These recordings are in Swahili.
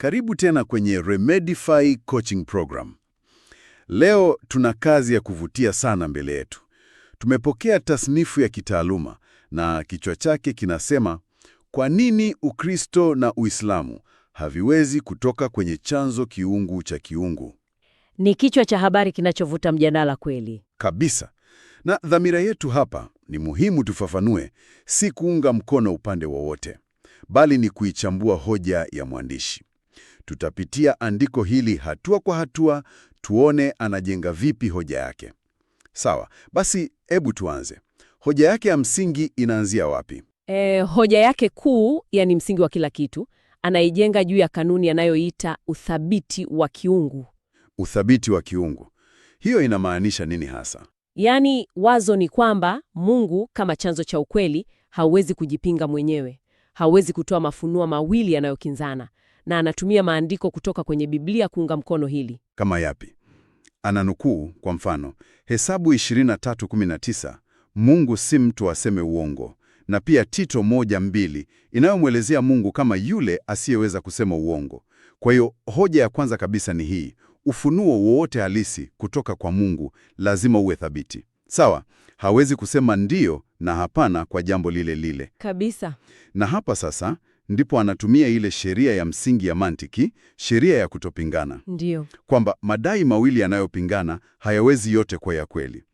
Karibu tena kwenye Remedify Coaching Program. Leo tuna kazi ya kuvutia sana mbele yetu. Tumepokea tasnifu ya kitaaluma na kichwa chake kinasema, kwa nini Ukristo na Uislamu haviwezi kutoka kwenye chanzo kiungu cha kiungu? Ni kichwa cha habari kinachovuta mjadala kweli. Kabisa. Na dhamira yetu hapa ni muhimu tufafanue, si kuunga mkono upande wowote, bali ni kuichambua hoja ya mwandishi. Tutapitia andiko hili hatua kwa hatua, tuone anajenga vipi hoja yake. Sawa, basi hebu tuanze. Hoja yake ya msingi inaanzia wapi? Hoja yake kuu, yani msingi wa kila kitu, anaijenga juu ya kanuni anayoita uthabiti wa kiungu. Uthabiti wa kiungu. Hiyo inamaanisha nini hasa? Yaani wazo ni kwamba Mungu kama chanzo cha ukweli hawezi kujipinga mwenyewe. Hawezi kutoa mafunuo mawili yanayokinzana, na anatumia maandiko kutoka kwenye Biblia kuunga mkono hili. Kama yapi? Ananukuu kwa mfano, Hesabu 23:19, Mungu si mtu aseme uongo, na pia Tito 1:2 inayomwelezea Mungu kama yule asiyeweza kusema uongo. Kwa hiyo hoja ya kwanza kabisa ni hii: ufunuo wowote halisi kutoka kwa Mungu lazima uwe thabiti. Sawa, hawezi kusema ndiyo na hapana kwa jambo lile lile. Kabisa. Na hapa sasa ndipo anatumia ile sheria ya msingi ya mantiki, sheria ya kutopingana. Ndiyo. Kwamba madai mawili yanayopingana hayawezi yote kwa ya kweli.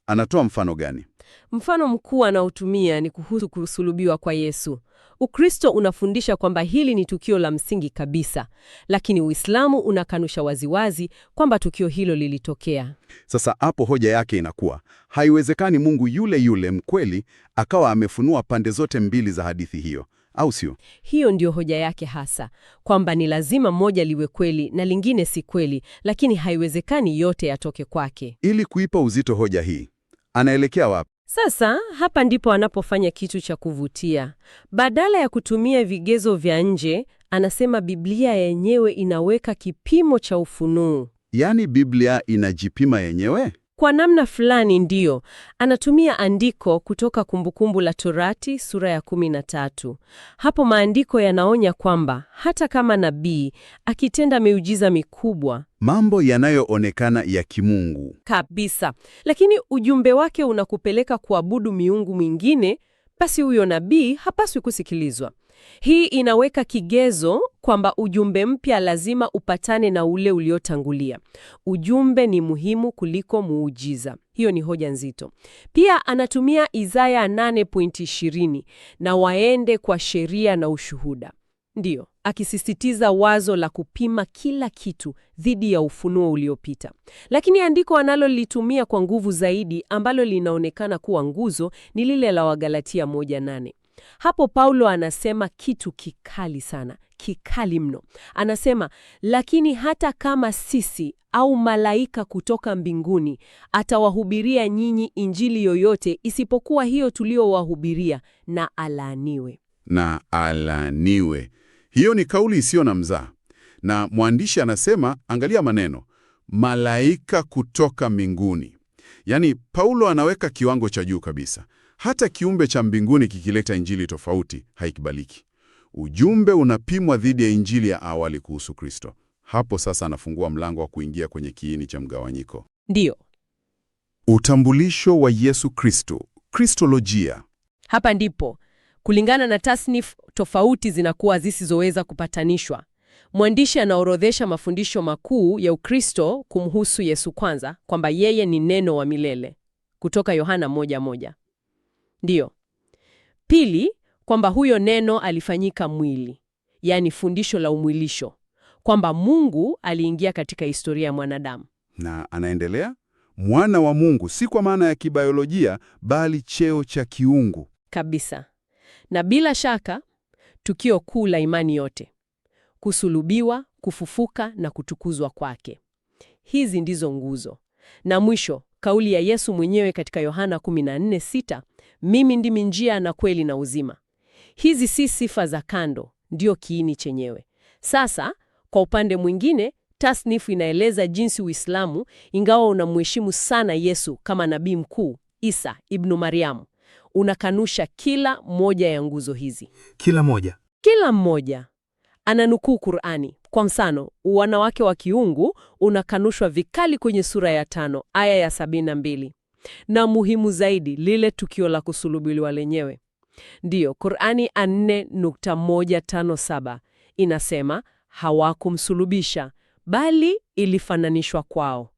Anatoa mfano gani? Mfano mkuu anaotumia ni kuhusu kusulubiwa kwa Yesu. Ukristo unafundisha kwamba hili ni tukio la msingi kabisa, lakini Uislamu unakanusha waziwazi kwamba tukio hilo lilitokea. Sasa hapo hoja yake inakuwa, haiwezekani Mungu yule yule mkweli akawa amefunua pande zote mbili za hadithi hiyo, au sio? Hiyo ndio hoja yake hasa, kwamba ni lazima moja liwe kweli na lingine si kweli, lakini haiwezekani yote yatoke kwake. Ili kuipa uzito hoja hii, anaelekea wapi? Sasa hapa ndipo anapofanya kitu cha kuvutia. Badala ya kutumia vigezo vya nje, anasema Biblia yenyewe inaweka kipimo cha ufunuo. Yaani Biblia inajipima yenyewe? Kwa namna fulani ndiyo. Anatumia andiko kutoka Kumbukumbu la Torati sura ya 13. Hapo maandiko yanaonya kwamba hata kama nabii akitenda miujiza mikubwa, mambo yanayoonekana ya kimungu kabisa, lakini ujumbe wake unakupeleka kuabudu miungu mingine, basi huyo nabii hapaswi kusikilizwa. Hii inaweka kigezo kwamba ujumbe mpya lazima upatane na ule uliotangulia. Ujumbe ni muhimu kuliko muujiza. Hiyo ni hoja nzito. Pia anatumia Isaya 8:20 na waende kwa sheria na ushuhuda. Ndiyo, akisisitiza wazo la kupima kila kitu dhidi ya ufunuo uliopita. Lakini andiko analolitumia kwa nguvu zaidi, ambalo linaonekana kuwa nguzo, ni lile la Wagalatia 1:8. Hapo Paulo anasema kitu kikali sana, kikali mno. Anasema, lakini hata kama sisi au malaika kutoka mbinguni atawahubiria nyinyi injili yoyote isipokuwa hiyo tuliowahubiria, na alaaniwe. Na alaaniwe. Hiyo ni kauli isiyo na mzaha. Na mwandishi anasema, angalia maneno, malaika kutoka mbinguni. Yaani Paulo anaweka kiwango cha juu kabisa. Hata kiumbe cha mbinguni kikileta injili tofauti haikubaliki. Ujumbe unapimwa dhidi ya injili ya awali kuhusu Kristo. Hapo sasa anafungua mlango wa kuingia kwenye kiini cha mgawanyiko. Ndiyo. Utambulisho wa Yesu Kristo, Kristolojia. Hapa ndipo, kulingana na tasnifu tofauti zinakuwa zisizoweza kupatanishwa. Mwandishi anaorodhesha mafundisho makuu ya Ukristo kumhusu Yesu. Kwanza, kwamba yeye ni neno wa milele, kutoka Yohana 1:1. Ndiyo. Pili, kwamba huyo neno alifanyika mwili, yaani fundisho la umwilisho, kwamba Mungu aliingia katika historia ya mwanadamu. Na anaendelea, mwana wa Mungu, si kwa maana ya kibiolojia, bali cheo cha kiungu. Kabisa. Na bila shaka, tukio kuu la imani yote: kusulubiwa, kufufuka na kutukuzwa kwake. Hizi ndizo nguzo. Na mwisho, kauli ya Yesu mwenyewe katika Yohana 14:6, mimi ndimi njia na kweli na uzima. Hizi si sifa za kando, ndio kiini chenyewe. Sasa, kwa upande mwingine, tasnifu inaeleza jinsi Uislamu, ingawa unamheshimu sana Yesu kama nabii mkuu, Isa ibnu Mariamu, unakanusha kila moja ya nguzo hizi. Kila moja. Kila mmoja. Ananukuu Qur'ani. Kwa mfano, wanawake wa kiungu unakanushwa vikali kwenye sura ya 5 aya ya 72. Na muhimu zaidi, lile tukio la kusulubiwa lenyewe. Ndiyo, Qur'ani 4.157 inasema hawakumsulubisha, bali ilifananishwa kwao.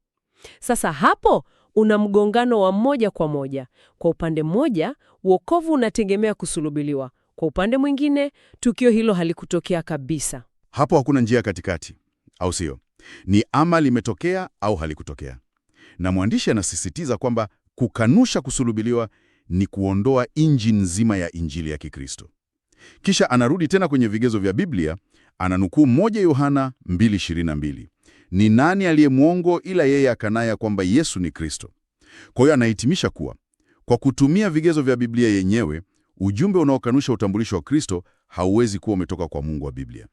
Sasa hapo una mgongano wa moja kwa moja. Kwa upande mmoja, wokovu unategemea kusulubiliwa. Kwa upande mwingine, tukio hilo halikutokea kabisa. Hapo hakuna njia katikati, au sio? Ni ama limetokea au halikutokea. Na mwandishi anasisitiza kwamba kukanusha kusulubiliwa ni kuondoa injini nzima ya Injili ya Kikristo. Kisha anarudi tena kwenye vigezo vya Biblia, ananukuu 1 Yohana 2:22. Ni nani aliye mwongo ila yeye akanaya kwamba Yesu ni Kristo? Kwa hiyo anahitimisha kuwa kwa kutumia vigezo vya Biblia yenyewe, ujumbe unaokanusha utambulisho wa Kristo hauwezi kuwa umetoka kwa Mungu wa Biblia.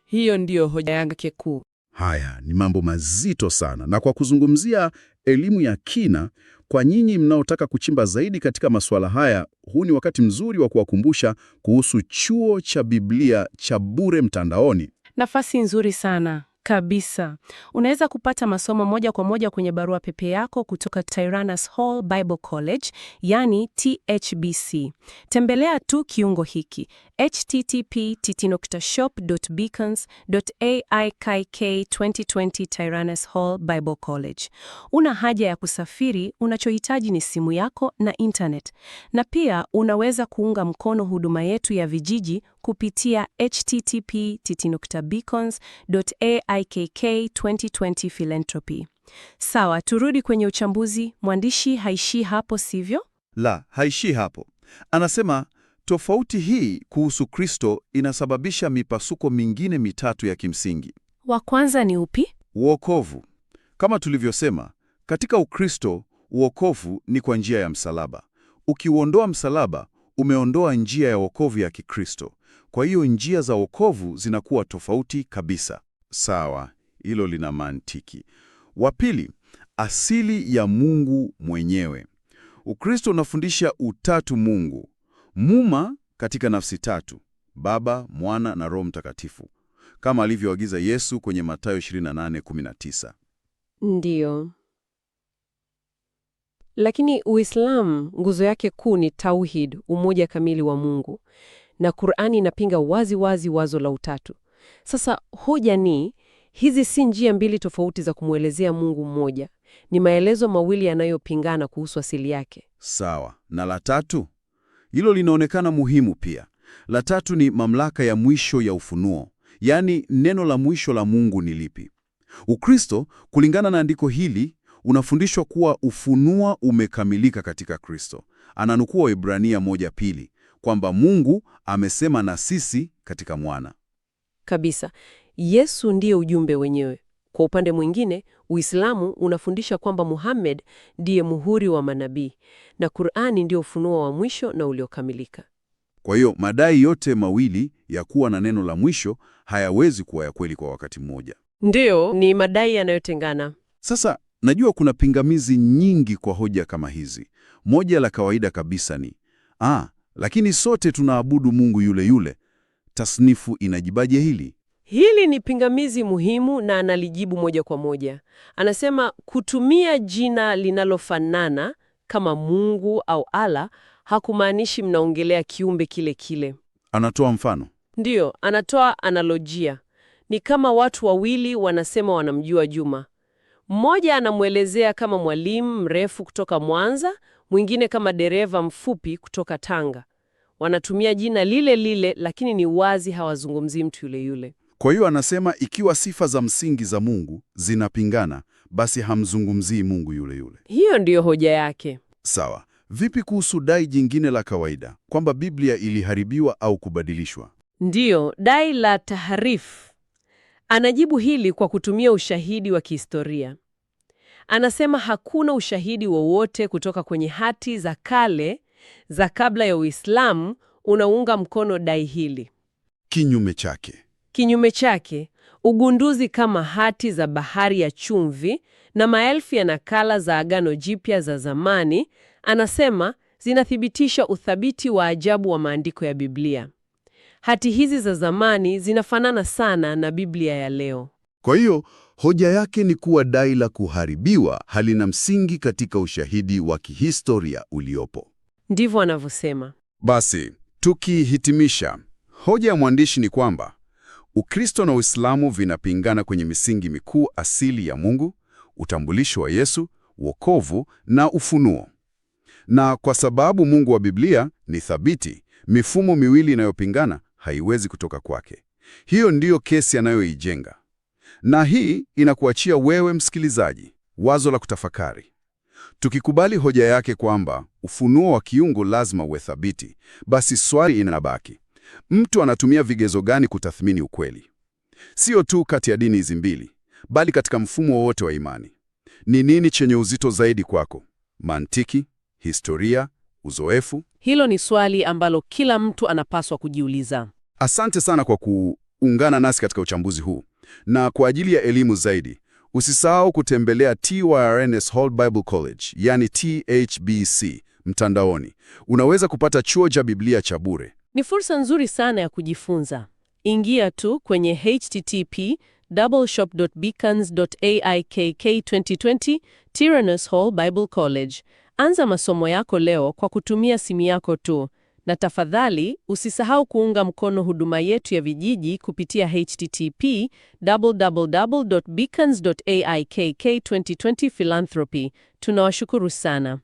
Hiyo ndiyo hoja yake kuu. Haya ni mambo mazito sana, na kwa kuzungumzia elimu ya kina, kwa nyinyi mnaotaka kuchimba zaidi katika masuala haya, huu ni wakati mzuri wa kuwakumbusha kuhusu chuo cha Biblia cha bure mtandaoni. Nafasi nzuri sana. Kabisa. Unaweza kupata masomo moja kwa moja kwenye barua pepe yako kutoka Tyrannus Hall Bible College, yani THBC. Tembelea tu kiungo hiki http://beacons.aikk2020 Tyrannus Hall Bible College. Una haja ya kusafiri, unachohitaji ni simu yako na internet. Na pia unaweza kuunga mkono huduma yetu ya vijiji kupitia http://beacons.aikk2020 Philanthropy. Sawa, turudi kwenye uchambuzi. Mwandishi haishii hapo, sivyo? La, haishii hapo. Anasema tofauti hii kuhusu Kristo inasababisha mipasuko mingine mitatu ya kimsingi. Wa kwanza ni upi? Uokovu. Kama tulivyosema, katika Ukristo, uokovu ni kwa njia ya msalaba. Ukiuondoa msalaba, umeondoa njia ya wokovu ya Kikristo. Kwa hiyo njia za wokovu zinakuwa tofauti kabisa. Sawa, hilo lina mantiki. Wa pili, asili ya Mungu mwenyewe. Ukristo unafundisha utatu Mungu, Muma katika nafsi tatu, Baba, Mwana na Roho Mtakatifu, kama alivyoagiza Yesu kwenye Mathayo 28:19. Ndiyo. Lakini Uislamu nguzo yake kuu ni tauhid, umoja kamili wa Mungu. Na Qur'ani inapinga wazi wazi wazo la utatu. Sasa hoja ni, hizi si njia mbili tofauti za kumwelezea Mungu mmoja. Ni maelezo mawili yanayopingana kuhusu asili yake. Sawa. Na la tatu? Hilo linaonekana muhimu pia. La tatu ni mamlaka ya mwisho ya ufunuo. Yaani neno la mwisho la Mungu ni lipi? Ukristo, kulingana na andiko hili, unafundishwa kuwa ufunua umekamilika katika Kristo. Ananukuu Waebrania 1:2 kwamba Mungu amesema na sisi katika Mwana. Kabisa. Yesu ndiye ujumbe wenyewe. Kwa upande mwingine, Uislamu unafundisha kwamba Muhammad ndiye muhuri wa manabii na Qur'ani ndio ufunuo wa mwisho na uliokamilika. Kwa hiyo madai yote mawili ya kuwa na neno la mwisho hayawezi kuwa ya kweli kwa wakati mmoja. Ndiyo, ni madai yanayotengana. Sasa najua kuna pingamizi nyingi kwa hoja kama hizi. Moja la kawaida kabisa ni lakini sote tunaabudu Mungu yule yule. Tasnifu inajibaje hili? Hili ni pingamizi muhimu na analijibu moja kwa moja. Anasema kutumia jina linalofanana kama Mungu au Allah hakumaanishi mnaongelea kiumbe kile kile. Anatoa mfano. Ndiyo, anatoa analojia. Ni kama watu wawili wanasema wanamjua Juma. Mmoja anamwelezea kama mwalimu mrefu kutoka Mwanza, mwingine kama dereva mfupi kutoka Tanga. Wanatumia jina lile lile, lakini ni wazi hawazungumzii mtu yule yule. Kwa hiyo anasema ikiwa sifa za msingi za Mungu zinapingana, basi hamzungumzii Mungu yule yule. Hiyo ndiyo hoja yake. Sawa. Vipi kuhusu dai jingine la kawaida kwamba Biblia iliharibiwa au kubadilishwa? Ndiyo, dai la taharif. Anajibu hili kwa kutumia ushahidi wa kihistoria. Anasema hakuna ushahidi wowote kutoka kwenye hati za kale za kabla ya Uislamu unaunga mkono dai hili. Kinyume chake, ugunduzi kama hati za bahari ya chumvi na maelfu ya nakala za Agano Jipya za zamani, anasema zinathibitisha uthabiti wa ajabu wa maandiko ya Biblia. Hati hizi za zamani zinafanana sana na Biblia ya leo. Kwa hiyo hoja yake ni kuwa dai la kuharibiwa halina msingi katika ushahidi wa kihistoria uliopo. Ndivyo anavyosema. Basi, tukihitimisha, hoja ya mwandishi ni kwamba Ukristo na Uislamu vinapingana kwenye misingi mikuu asili ya Mungu, utambulisho wa Yesu, wokovu na ufunuo. Na kwa sababu Mungu wa Biblia ni thabiti, mifumo miwili inayopingana haiwezi kutoka kwake. Hiyo ndiyo kesi anayoijenga. Na hii inakuachia wewe msikilizaji wazo la kutafakari. Tukikubali hoja yake kwamba ufunuo wa kiungu lazima uwe thabiti, basi swali inabaki: mtu anatumia vigezo gani kutathmini ukweli? Sio tu kati ya dini hizi mbili, bali katika mfumo wowote wa imani. Ni nini chenye uzito zaidi kwako? Mantiki, historia, uzoefu? Hilo ni swali ambalo kila mtu anapaswa kujiuliza. Asante sana kwa kuungana nasi katika uchambuzi huu. Na kwa ajili ya elimu zaidi, usisahau kutembelea TYRNS Hall Bible College, yani THBC, mtandaoni. Unaweza kupata chuo cha Biblia cha bure. Ni fursa nzuri sana ya kujifunza. Ingia tu kwenye http://beacons.aikk2020 Tyrannus Hall Bible College. Anza masomo yako leo kwa kutumia simu yako tu. Na tafadhali usisahau kuunga mkono huduma yetu ya vijiji kupitia http://beacons.aikk2020 philanthropy. Tunawashukuru sana.